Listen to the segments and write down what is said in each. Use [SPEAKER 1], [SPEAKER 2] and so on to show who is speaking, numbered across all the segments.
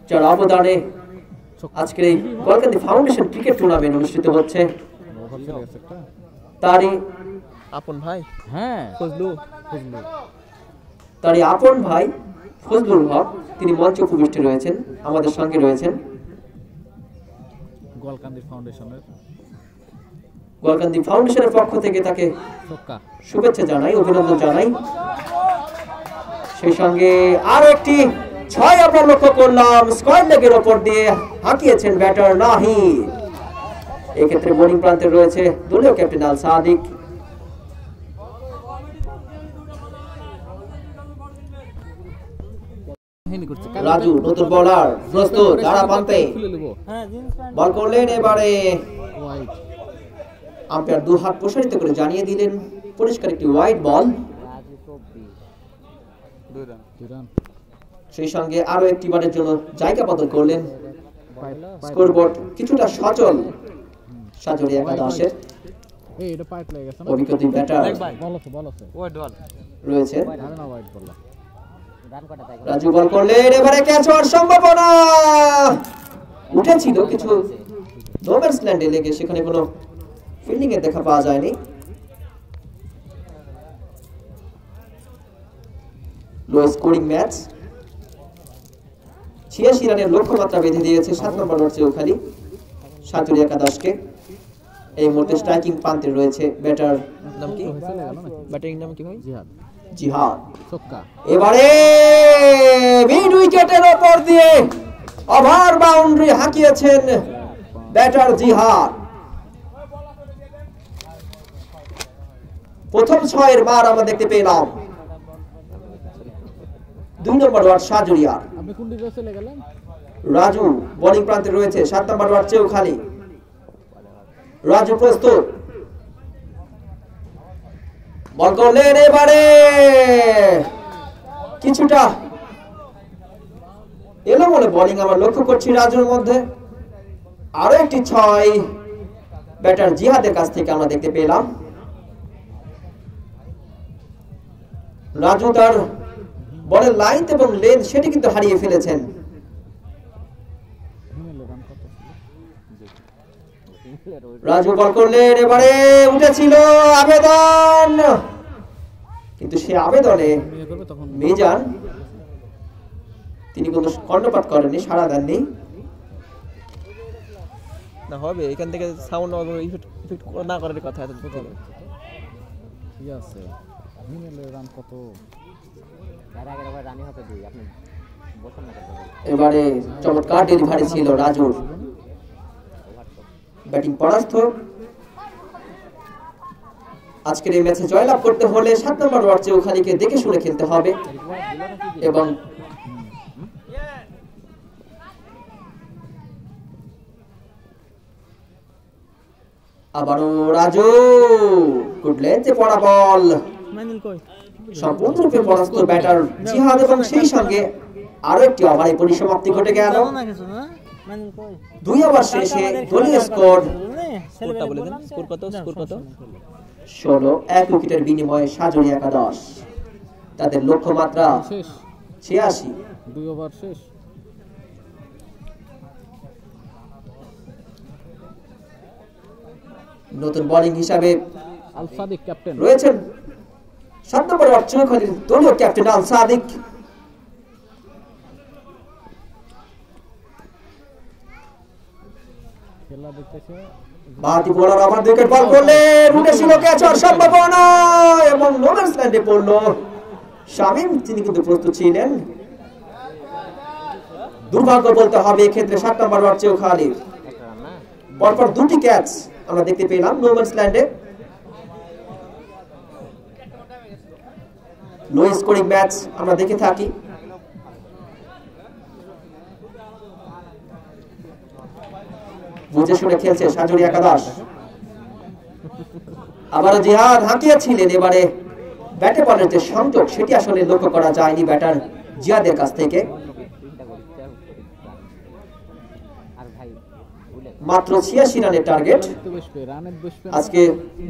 [SPEAKER 1] যার অবদানে আজকের এই গলকান্দি ফাউন্ডেশন ক্রিকেট টুর্নামেন্ট অনুষ্ঠিত হচ্ছে। তারই
[SPEAKER 2] আপন ভাই, হ্যাঁ ফজলু,
[SPEAKER 1] তারই আপন ভাই ফজলুল হক, তিনি মঞ্চে উপবিষ্ট রয়েছেন, আমাদের সঙ্গে রয়েছেন। গলকান্দি ফাউন্ডেশনের পক্ষ থেকে তাকে শুভেচ্ছা জানাই, অভিনন্দন জানাই। সেই সঙ্গে আরো একটি 6 আমরা লক্ষ্য করলাম, স্কোয়ার লেগের ওপর দিয়ে হাঁকিয়েছেন ব্যাটার নাহিদ। এক্ষেত্রে বোলিং প্রান্তে রয়েছে দলীয় ক্যাপ্টেন আল সাদিক। রাজু নতুন বোলার, প্রস্তুত, দাঁড়া পান্তে বল করলেন। এবারে আম্পায়ার দু হাত প্রসারিত করে জানিয়ে দিলেন পরিষ্কার একটি ওয়াইড বল। সেই সঙ্গে আরো একটি বারের জন্য জায়গা বদল করলেন। স্কোরবোর্ড কিছুটা সচল সাজরি একাদশের। অভিজ্ঞ ব্যাটার রয়েছে। রাজু বল করলেন, এবারে ক্যাচ হওয়ার সম্ভাবনা উঠেছিল, কিছু নো ম্যানস ল্যান্ডে লেগে সেখানে কোনো ফিল্ডিং এর দেখা পাওয়া যায়নি। লো স্কোরিং ম্যাচ, 86 রানের লক্ষ্যমাত্রা বেঁধে দিয়েছে 7 নম্বর ওভার চৌখালি সাজরি একাদশকে। এই মুহূর্তে স্ট্রাইকিং প্রান্তে রয়েছে ব্যাটার,
[SPEAKER 2] নাম কি, ব্যাটিং নাম কি ভাই?
[SPEAKER 1] জিহাদ। এবারে মিড উইকেটের উপর দিয়ে ওভার বাউন্ডারি হাঁকিয়েছেন ব্যাটার জিহাদ। প্রথম 6 এর মার আমরা দেখতে পেলাম। 2 নম্বর ওয়ার্ড সাজুরিয়া। রাজু বোলিং প্রান্তে রয়েছে 7 নম্বর ওয়ার্ড চৌখালি। রাজু প্রস্তুত, বল করলেন। এবারে কিছুটা এলোমেলো বোলিং আমরা লক্ষ্য করছি রাজুর মধ্যে। আরো একটি 6 ব্যাটার জিহাদের কাছ থেকে আমরা দেখতে পেলাম। রাজু তার বলের লাইন এবং লেন সেটি কিন্তু হারিয়ে ফেলেছেন। রাজু বল করলেন, এবারে উঠেছিল আবেদন, কিন্তু সে আবেদনে মিজান তিনি কোনো কর্ণপাত করেননি, সাড়া দেননি।
[SPEAKER 2] না হবে এখান থেকে সাউন্ড ইফেক্ট না করার কথা আছে। ঠিক আছে, রান কত
[SPEAKER 1] এবারে চমৎকার ডেলিভারি ছিল রাজুর। ব্যাটিং পরাস্ত। আজকের এই ম্যাচে জয়লাভ করতে হলে 7 নম্বর ওভার চৌখালিকে দেখে শুনে খেলতে হবে এবং আবারও রাজু গুড লেন্থে পড়া বল, সম্পূর্ণরূপে পরাস্ত ব্যাটার জিহাদ এবং সেই সঙ্গে আরো একটি ওভারে পরিসমাপ্তি ঘটে গেল। 2 ওভার শেষে দলীয় স্কোর 16, 1 উইকেটের বিনিময়ে সাজরি একাদশ তাদের লক্ষ্যমাত্রা 86।
[SPEAKER 3] 2 ওভার শেষ।
[SPEAKER 1] নতুন বোলিং হিসাবে
[SPEAKER 3] আল সাদিক ক্যাপ্টেন
[SPEAKER 1] রয়েছেন 7 নম্বর ওভার চৌখালির দলীয় ক্যাপ্টেন আল সাদিক।
[SPEAKER 3] খেলা দেখতেছে
[SPEAKER 1] বাতি বোলার ওভার উইকেট বল করলেন, উঠেছিল ক্যাচ হওয়ার সম্ভাবনা এবং নো ম্যানস ল্যান্ডে পড়ল শামীম, তিনি কিন্তু প্রস্তুত ছিলেন। দুর্ভাগ্য বলতে হবে এক্ষেত্রে 7 নম্বর ওভার চৌখালির পরপর 2টি ক্যাচ আমরা দেখতে পেলাম নো ম্যানস ল্যান্ডে। লো স্কোরিং ম্যাচ আমরা দেখে থাকি। বুঝে শুনে খেলছে সাজরি একাদশ। আবারও জিহাদ হাঁকিয়েছিলেন, এবারে ব্যাটে বলের যে সংযোগ সেটি আসলে লক্ষ্য করা যায়নি ব্যাটার জিহাদের কাছ থেকে। মাত্র 86 রানের টার্গেট।
[SPEAKER 3] তো বেশ পে রানের বেশ পে
[SPEAKER 1] আজকে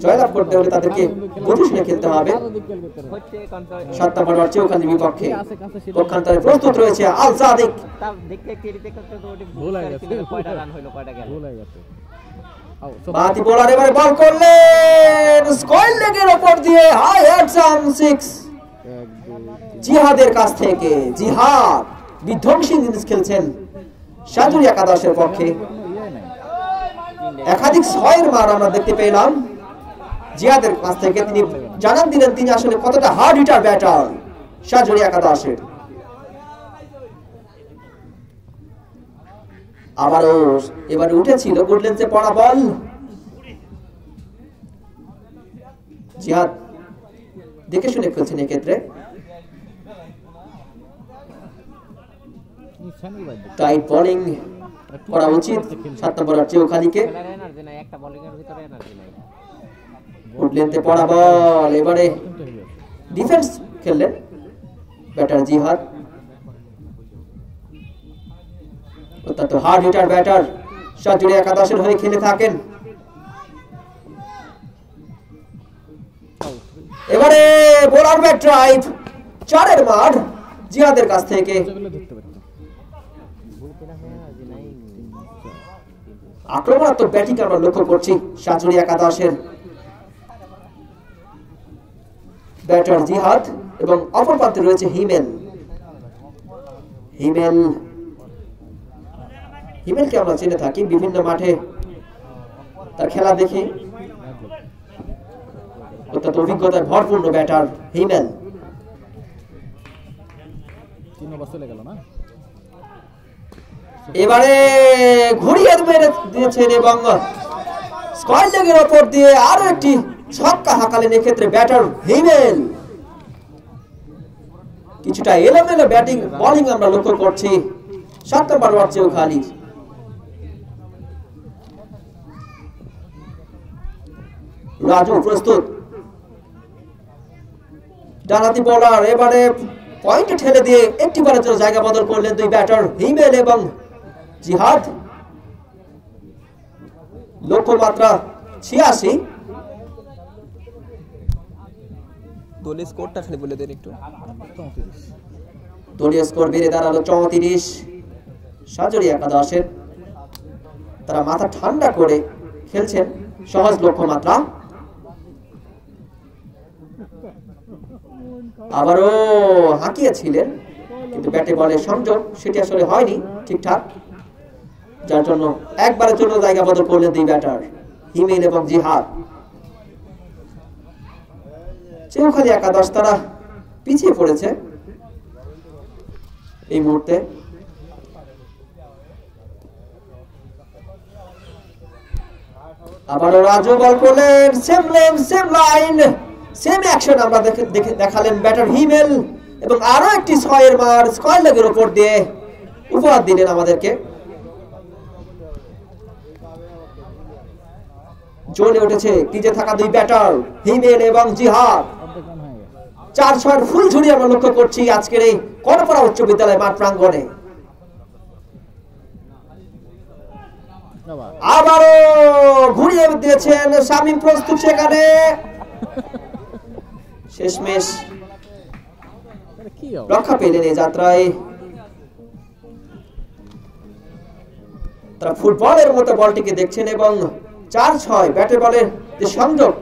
[SPEAKER 1] জয়লাভ করতে হলে তাদেরকে বুঝে শুনে খেলতে হবে। 7 নম্বর ওভার চৌখালির বিপক্ষে পক্ষান্তরে প্রস্তুত রয়েছে আল সাদিক।
[SPEAKER 3] ভুল হয়ে গেছে ভুল হয়ে গেছে
[SPEAKER 1] বাতি বোলার এবারে বল করলেন স্কয়ার লেগের উপর দিয়ে হাই হ্যান্ডসাম 6 জিহাদের কাছ থেকে। জিহাদ বিধ্বংসী ইনিংস খেলছেন সাজুরি একাদশের পক্ষে। একাধিক ছয়ের মার আমরা দেখতে পেলাম জিহাদের কাছ থেকে। তিনি জানান দিলেন তিনি আসলে কতটা হার্ড হিটার ব্যাটার সাজুরি একাদশের। আবারও এবারে উঠেছিল গুডল্যান্ডসে পড়া বল। জিহাদ দেখে শুনে খেলছেন এক্ষেত্রে। টাইট বোলিং করা উচিত 7 নম্বর চৌখালিকে। গুডল্যান্ডে পড়া বল এবারে ডিফেন্স খেললেন ব্যাটার জিহাদ। অত্যন্ত হার্ড হিটার ব্যাটার সাজুরি একাদশের হয়ে খেলে থাকেন। এবারে বোলার ব্যাট ড্রাইভ 4 মার জিহাদের কাছ থেকে। আক্রমণাত্মক ব্যাটিং আমরা লক্ষ্য করছি সাজুরি একাদশের ব্যাটার জিহাদ এবং অপর প্রান্তে রয়েছে হিমেল। হিমেলকে আমরা চিনে থাকি বিভিন্ন মাঠে তার খেলা দেখি। অত্যন্ত অভিজ্ঞতায় ভরপূর ব্যাটার হিমেল।
[SPEAKER 3] 3 ওভার চলে গেল না।
[SPEAKER 1] এবারে ঘুরিয়ে মেরে দিয়েছেন এবং স্কয়ার লেগের উপর দিয়ে আরো একটি ছক্কা হাঁকালেন এক্ষেত্রে ব্যাটার হিমেল। কিছুটা এলোমেলো ব্যাটিং বোলিং আমরা লক্ষ্য করছি 7 নম্বর ওভার চৌখালির। রাজু প্রস্তুত। ডানহাতি বোলার এবারে পয়েন্টে ঠেলে দিয়ে একটি বারের জন্য জায়গা বদল করলেন দুই ব্যাটার হিমেল এবং জিহাদ। লক্ষ্যমাত্রা 86।
[SPEAKER 2] দলীয় স্কোরটা খালি বলে দেন একটু।
[SPEAKER 1] দলীয় স্কোর বেড়ে দাঁড়ালো 34 সাজুরি একাদশের। তারা মাথা ঠান্ডা করে খেলছেন সহজ লক্ষ্যমাত্রা। আবারও হাঁকিয়েছিলেন কিন্তু ব্যাটে বলে সংযোগ সেটি আসলে হয়নি ঠিকঠাক, যার জন্য একবারের জন্য জায়গা বদল করলেন দুই ব্যাটার হিমেল এবং জিহাদ। চৌখালি একাদশ তারা পিছিয়ে পড়েছে এই মুহূর্তে। আবারও রাজু বল করলেন same lane same line same action আমরা দেখালেন ব্যাটার হিমেল এবং আরো একটি 6 মার স্কয়ার লেগের উপর দিয়ে উপহার দিলেন আমাদেরকে। জোনে উঠেছে ক্রিজে থাকা দুই ব্যাটার হিমেল এবং জিহাদ। 4-6 ফুল ঝুড়ি আমরা লক্ষ্য করছি আজকের এই কর্ণপাড়া উচ্চ বিদ্যালয় মাঠ প্রাঙ্গণে। আবারও ঘুরিয়ে দিয়েছেন শামীম প্রস্তুত সেখানে। শেষমেশ রক্ষা পেলেন এই যাত্রায়। তারা ফুটবলের মতো বলটিকে দেখছেন এবং 4-6 ব্যাটে বলের যে সংযোগ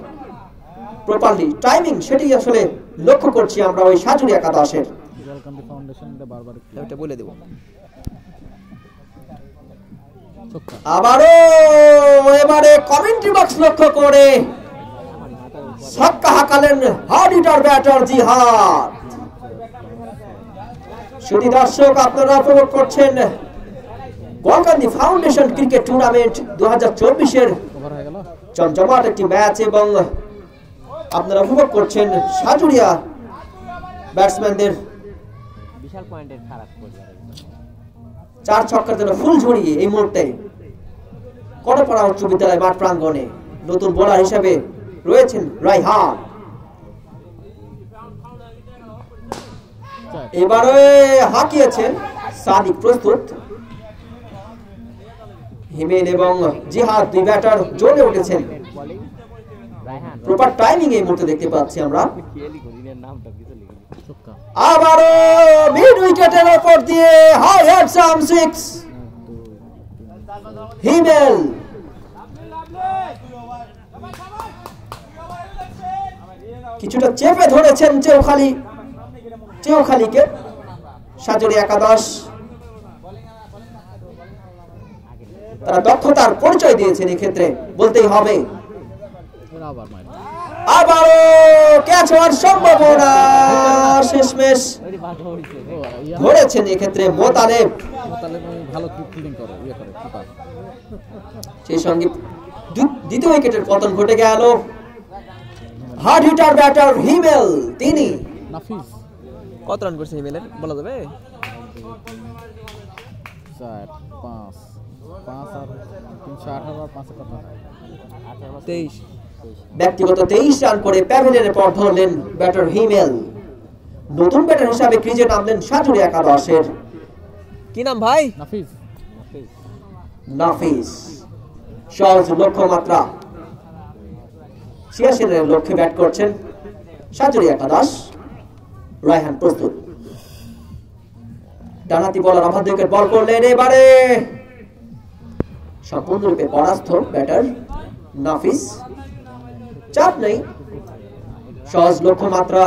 [SPEAKER 1] প্রপারলি টাইমিং সেটি আসলে লক্ষ্য করছি আমরা ওই সাজুরি একাদশের।
[SPEAKER 2] এটা বলে দেব।
[SPEAKER 1] আবারও এবারে কমেন্ট্রি বক্স লক্ষ্য করে ছক্কা হাঁকালেন হার্ড হিটার ব্যাটার জিহাদ। শুধু দর্শক আপনারা উপভোগ করছেন গোলকান্দি ফাউন্ডেশন ক্রিকেট টুর্নামেন্ট 2024-এর জমজমাট একটি ম্যাচ এবং আপনারা উপভোগ করছেন সাজুরিয়া ব্যাটসম্যানদের
[SPEAKER 4] বিশাল পয়েন্টের খারাপ
[SPEAKER 1] 4 ছক্কার জন্য ফুল ঝরিয়ে এই মুহূর্তে কর্ণপাড়া উচ্চ বিদ্যালয় মাঠ প্রাঙ্গণে নতুন বোলার হিসেবে রয়েছেন রায়হান। এবারে হাঁকিয়েছেন সাদিক প্রস্তুত। হিমেল এবং জিহাদ দুই ব্যাটার জ্বলে উঠেছেন।
[SPEAKER 4] বলিং রায়হান
[SPEAKER 1] প্রপার টাইমিং এই মুহূর্তে দেখতে পাচ্ছি আমরা।
[SPEAKER 4] খেলি গদিনের নামটা কিছু লিখে
[SPEAKER 3] ছক্কা
[SPEAKER 1] আবারও মিড উইকেটের উপর দিয়ে হাই হেড সাম 6 হিমেল। কিছুটা চেপে ধরেছেন চেউখালীকে সাজুরি একাদশ। তারা দক্ষতার পরিচয় দিয়েছেন এই ক্ষেত্রে বলতেই হবে।
[SPEAKER 3] এরা আবার মাইর
[SPEAKER 1] আবারও ক্যাচ হওয়ার সম্ভাবনা, শেষমেশ
[SPEAKER 4] ওই বাধা হইছে
[SPEAKER 3] ও ইয়া
[SPEAKER 1] ধরেছেন এই ক্ষেত্রে মোতালেব।
[SPEAKER 3] তাহলে ভালো ফিল্ডিং করে ইয়ে করে কিপার
[SPEAKER 1] সেই সঙ্গে দ্বিতীয় উইকেটের পতন ঘটে গেল। হার্ড হিটার ব্যাটার হিমেল তিনি।
[SPEAKER 3] নাফিস
[SPEAKER 2] কত রান করছে হিমেলের বলা যাবে?
[SPEAKER 3] 4 5 5 আর 318 আর 5 কত
[SPEAKER 2] 23।
[SPEAKER 1] ব্যক্তিগত 23 রান করে প্যাভিলিয়নের পর ধরলেন ব্যাটার হিমেল। নতুন ব্যাটার হিসাবে ক্রিজে নামলেন সাজুরি একাদশের
[SPEAKER 2] কি নাম ভাই?
[SPEAKER 3] নাফিস
[SPEAKER 1] নাফিস। সহজ লক্ষ্যমাত্রা 86 রানের লক্ষ্যে ব্যাট করছেন সাজুরি একাদশ। রায়হান প্রস্তুত, ডানহাতি বলার অবাধ উইকেট বল করলেন। এবারে সম্পূর্ণরূপে পরাস্ত ব্যাটার নাফিস। চাপ নেই, সহজ লক্ষ্যমাত্রা।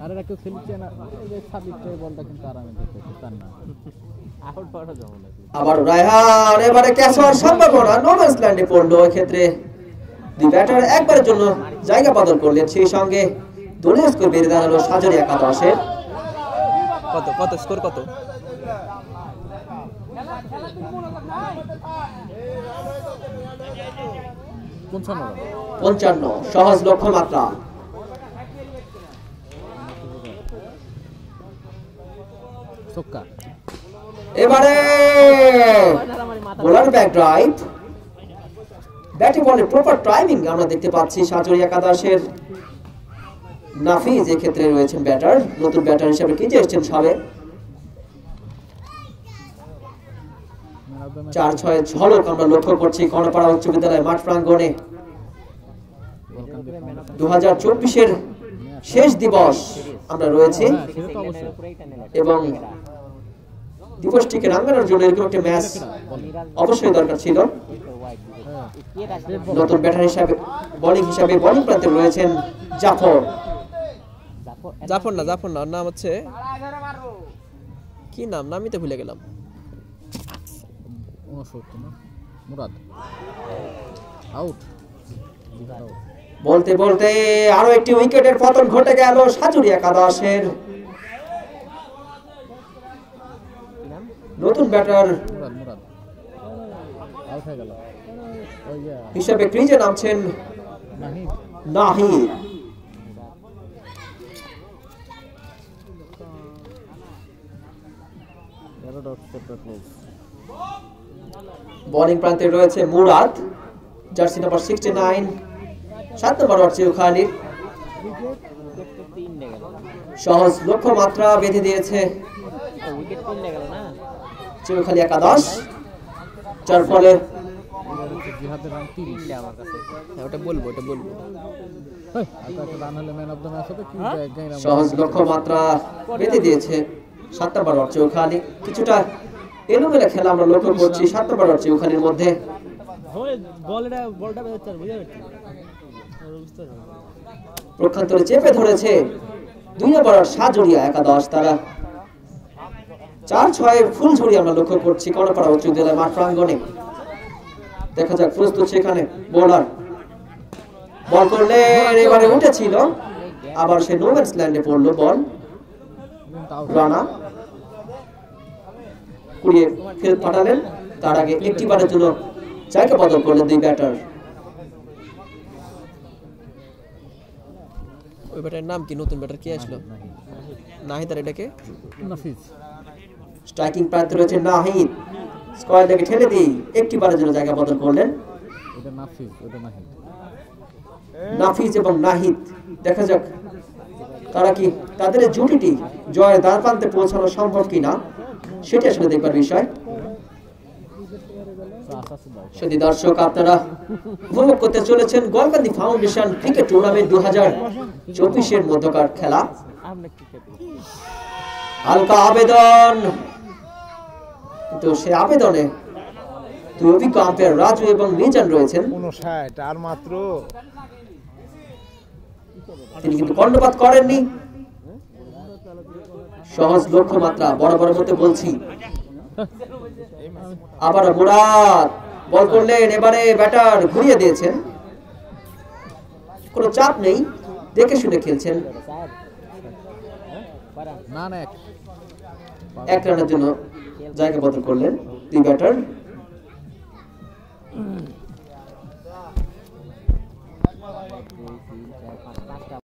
[SPEAKER 3] আরে রাখো খেলছে না এই যে সাবিতে বলটা কিন্তু আরামে দিতে চান না
[SPEAKER 4] আউট বড় জমন
[SPEAKER 1] আবার রায়হান। এবারে ক্যাচ হওয়ার সম্ভাবনা, নো ম্যানস ল্যান্ডে পড়লো। এক্ষেত্রে দুই ব্যাটার একবারের জন্য জায়গা বদল করলেন। সেই সঙ্গে দলীয় স্কোর বেড়ে দাঁড়ালো সাজুরি একাদশের।
[SPEAKER 2] কত কত স্কোর কত?
[SPEAKER 3] পঞ্চান্ন
[SPEAKER 1] 55 সহজ লক্ষ্যমাত্রা।
[SPEAKER 3] ছক্কা
[SPEAKER 1] এবারে বোলার ব্যাক ড্রাইভ, ব্যাটিং বলের প্রপার টাইমিং আমরা দেখতে পাচ্ছি সাজুরি একাদশের। নাফিজ এক্ষেত্রে রয়েছেন ব্যাটার, নতুন ব্যাটার হিসেবে কিনে এসেছেন সবে। 4-6 ঝলক আমরা লক্ষ্য করছি কর্ণপাড়া উচ্চ বিদ্যালয় মাঠ প্রাঙ্গণে। 2024-এর শেষ দিবস আমরা রয়েছি
[SPEAKER 3] সেটা তো অবশ্যই
[SPEAKER 1] এবং দিবসটিকে রাঙানোর জন্য এরকম একটা ম্যাচ অবশ্যই দরকার ছিল। নতুন ব্যাটার হিসাবে বোলিং প্রান্তে রয়েছেন জাফর।
[SPEAKER 2] জাফর না, ওর নাম হচ্ছে কি নাম, নামই তো ভুলে গেলাম।
[SPEAKER 3] 69 না মুরাদ আউট
[SPEAKER 1] বলতে বলতে আরো একটি উইকেটের পতন ঘটে গেল সাজুরি একাদশের। নতুন ব্যাটার
[SPEAKER 3] মুরাদ আউট হয়ে গেল ওই ইয়া
[SPEAKER 1] হিসেবে ক্রিজে নামছেন
[SPEAKER 3] নাহিদ
[SPEAKER 1] নাহিদ। বোলিং প্রান্তে রয়েছে মুরাদ, জার্সি নাম্বার 69, 7 নম্বর ওয়ার্ড চিউখালী। সহজ লক্ষ্যমাত্রা বেঁধে দিয়েছে
[SPEAKER 4] উইকেট কমে গেল না
[SPEAKER 1] চিউখালী একাদশ, যার ফলে
[SPEAKER 3] জিহাদের রান 30
[SPEAKER 4] আমার কাছে
[SPEAKER 2] হ্যাঁ, ওটা বলবো
[SPEAKER 3] এই একটা রান হলে ম্যান অফ দ্য ম্যাচ হবে কি গাইরাম
[SPEAKER 1] সহজ লক্ষ্যমাত্রা বেঁধে দিয়েছে 7 নম্বর ওয়ার্ড চিউখালী। কিছুটা এলোমেলো খেলা আমরা লক্ষ্য করছি 7 নম্বর ওয়ার্ড চিউখালীর মধ্যে।
[SPEAKER 2] বলটা বেরোচ্ছে বুঝতে পারছি।
[SPEAKER 1] প্রক্ষান্তরে চেপে ধরেছে 2 নম্বর সাজুরিয়া একাদশ। তারা 4-6 ফুল ঝুড়ি আমরা লক্ষ্য করছি কর্ণপাড়া উচ্চ বিদ্যালয় মাঠ প্রাঙ্গণে। দেখা যাক প্রস্তুত সেখানে বোলার বল করলে এবারে উঠেছিল, আবার সে নো ম্যানস ল্যান্ডে পড়লো বল। রানা কুড়িয়ে ফেরত পাঠালেন, তার আগে একটি বারের জন্য জায়গা বদল করলেন দুই ব্যাটার।
[SPEAKER 2] ওই ব্যাটার নাম কি? নতুন ব্যাটার কি আসলো? নাহিদ। আর এটাকে
[SPEAKER 3] নাফিস
[SPEAKER 1] স্ট্রাইকিং প্রান্তে রয়েছে নাহিদ। স্কোয়ার থেকে ঠেলে দিয়ে একটি বারের জন্য জায়গা বদল করলেন
[SPEAKER 3] এটা নাফিস ওটা নাহিদ
[SPEAKER 1] নাফিজ এবং নাহিদ। দেখা যাক তারা কি তাদের এই জুটিটি জয়ের দ্বার প্রান্তে পৌঁছানো সম্ভব কিনা, সেটা আসলে দেখবার বিষয়।
[SPEAKER 3] আস্তে দাও
[SPEAKER 1] শুধু দর্শক আপনারা উপভোগ করতে চলেছেন গোয়ালকান্দি ফাউন্ডেশন ক্রিকেট টুর্নামেন্ট 2024 এর মধ্যকার খেলা।
[SPEAKER 4] আমরা ক্রিকেট
[SPEAKER 1] হালকা আবেদন, কিন্তু সে আবেদনে দুই অভিজ্ঞ আম্পায়ার রাজু এবং মিজান রয়েছেন।
[SPEAKER 5] 59 আর মাত্র
[SPEAKER 1] তিনি কিন্তু কর্ণপাত করেননি। সহজ লক্ষ্যমাত্রা বরাবরের মধ্যে বলছি। আবার মুরাদ বল করলেন, এবারে ব্যাটার ঘুরিয়ে দিয়েছেন। কোনো চাপ নেই, দেখে শুনে খেলছেন।
[SPEAKER 3] না না
[SPEAKER 1] এক রানের জন্য জায়গা বদল করলেন দুই ব্যাটার।